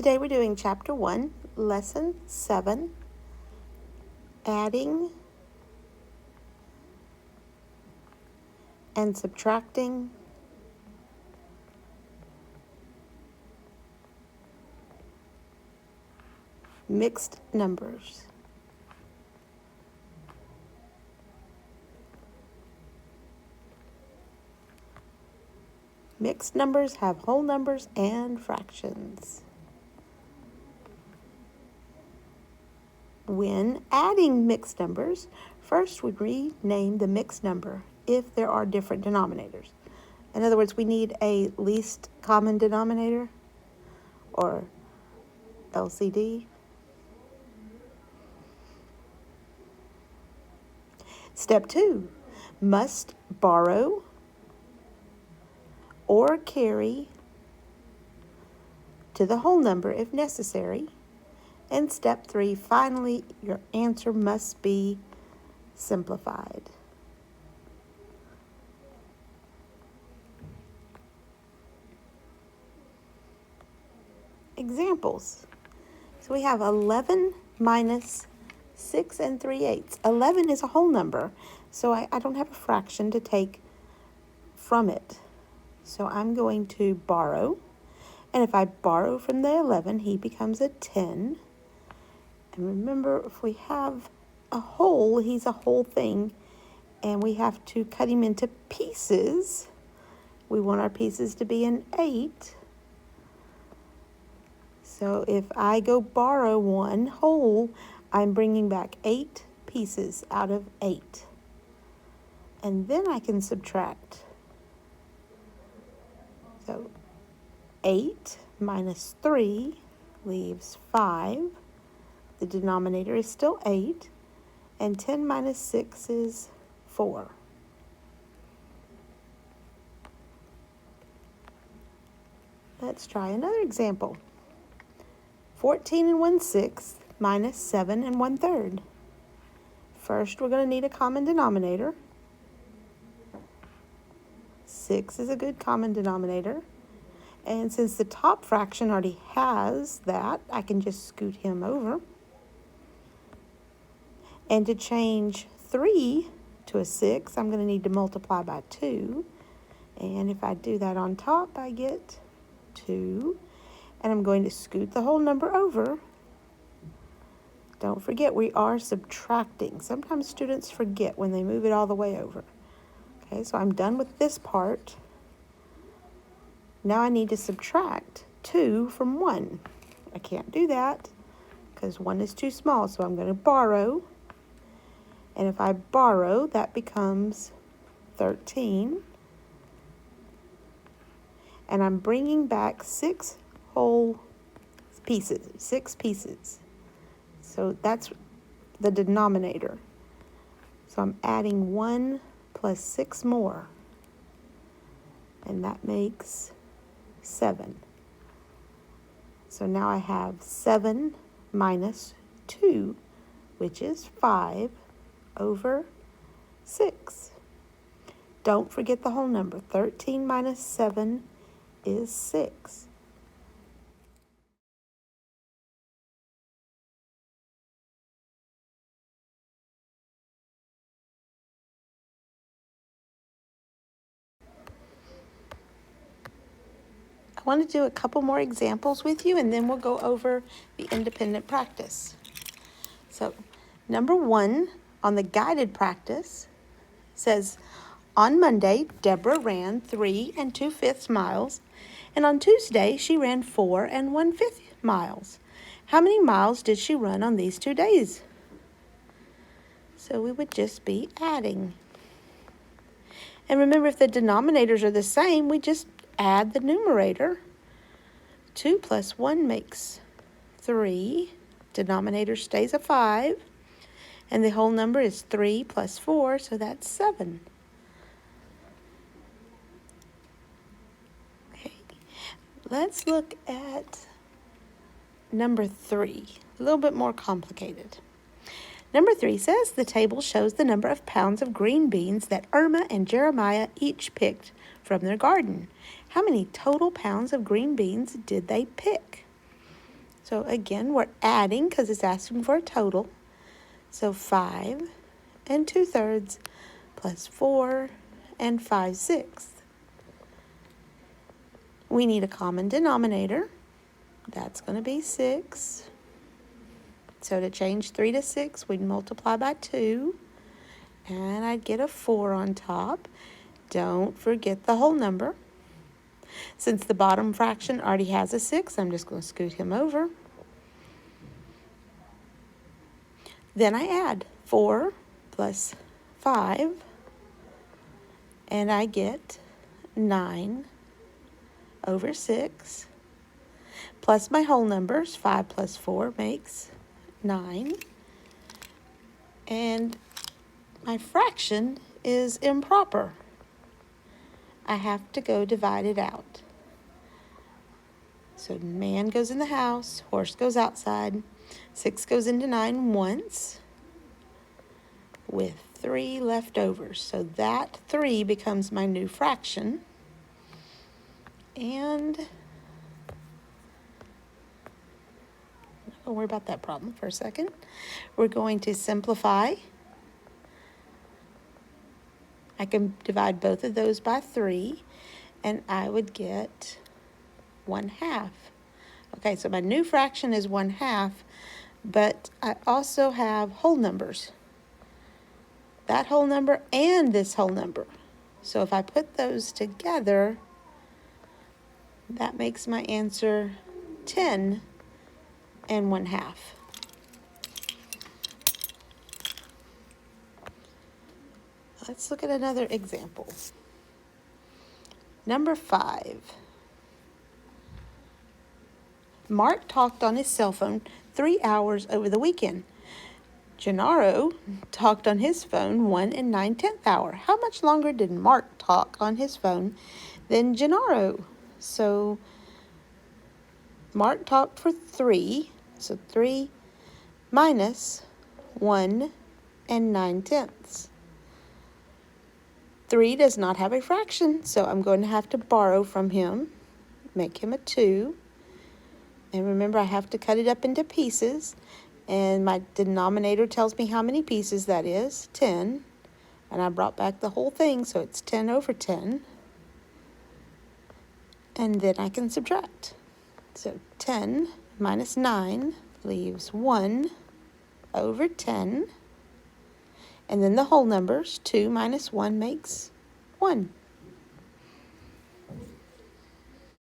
Today we're doing Chapter 1, Lesson 7, Adding and Subtracting Mixed Numbers. Mixed numbers have whole numbers and fractions. When adding mixed numbers, first we rename the mixed number if there are different denominators. In other words, we need a least common denominator, or LCD. Step 2, must borrow or carry to the whole number if necessary. And step 3, finally, your answer must be simplified. Examples. So we have 11 minus 6 3/8. 11 is a whole number, so I don't have a fraction to take from it. So I'm going to borrow. And if I borrow from the 11, he becomes a 10. And remember, if we have a whole, he's a whole thing, and we have to cut him into pieces. We want our pieces to be an 8. So if I go borrow one whole, I'm bringing back 8 pieces out of 8. And then I can subtract. So 8 minus 3 leaves 5. The denominator is still 8. And 10 minus 6 is 4. Let's try another example. 14 1/6 minus 7 1/3. First, we're going to need a common denominator. 6 is a good common denominator. And since the top fraction already has that, I can just scoot him over. And to change 3 to a 6, I'm going to need to multiply by 2. And if I do that on top, I get 2. And I'm going to scoot the whole number over. Don't forget, we are subtracting. Sometimes students forget when they move it all the way over. Okay, so I'm done with this part. Now I need to subtract 2 from 1. I can't do that because 1 is too small, so I'm going to borrow. And if I borrow, that becomes 13. And I'm bringing back 6 whole pieces, 6 pieces. So that's the denominator. So I'm adding 1 plus 6 more. And that makes 7. So now I have 7 minus 2, which is 5 over 6. Don't forget the whole number. 13 minus 7 is 6. I want to do a couple more examples with you, and then we'll go over the independent practice. So, number 1 on the guided practice says, on Monday, Deborah ran 3 2/5 miles, and on Tuesday, she ran 4 1/5 miles. How many miles did she run on these 2 days? So we would just be adding. And remember, if the denominators are the same, we just add the numerator. 2 plus 1 makes 3. Denominator stays a 5. And the whole number is 3 plus 4, so that's 7. Okay, let's look at number 3. A little bit more complicated. Number 3 says the table shows the number of pounds of green beans that Irma and Jeremiah each picked from their garden. How many total pounds of green beans did they pick? So again, we're adding because it's asking for a total. So 5 2/3 plus 4 5/6. We need a common denominator. That's going to be 6. So to change 3 to 6, we'd multiply by 2. And I'd get a 4 on top. Don't forget the whole number. Since the bottom fraction already has a 6, I'm just going to scoot him over. Then I add 4 plus 5, and I get 9 over 6, plus my whole numbers. 5 plus 4 makes 9. And my fraction is improper. I have to go divide it out. So man goes in the house, horse goes outside. 6 goes into 9 once, with 3 left over. So that 3 becomes my new fraction. And don't worry about that problem for a second. We're going to simplify. I can divide both of those by 3, and I would get 1/2. Okay, so my new fraction is 1/2, but I also have whole numbers. That whole number and this whole number. So if I put those together, that makes my answer 10 1/2. Let's look at another example. Number 5. Mark talked on his cell phone 3 hours over the weekend. Gennaro talked on his phone 1 9/10 hour. How much longer did Mark talk on his phone than Gennaro? So Mark talked for 3, so 3 minus 1 9/10. 3 does not have a fraction, so I'm going to have to borrow from him, make him a 2. And remember, I have to cut it up into pieces. And my denominator tells me how many pieces that is, 10. And I brought back the whole thing, so it's 10 over 10. And then I can subtract. So 10 minus 9 leaves 1 over 10. And then the whole numbers, 2 minus 1 makes 1.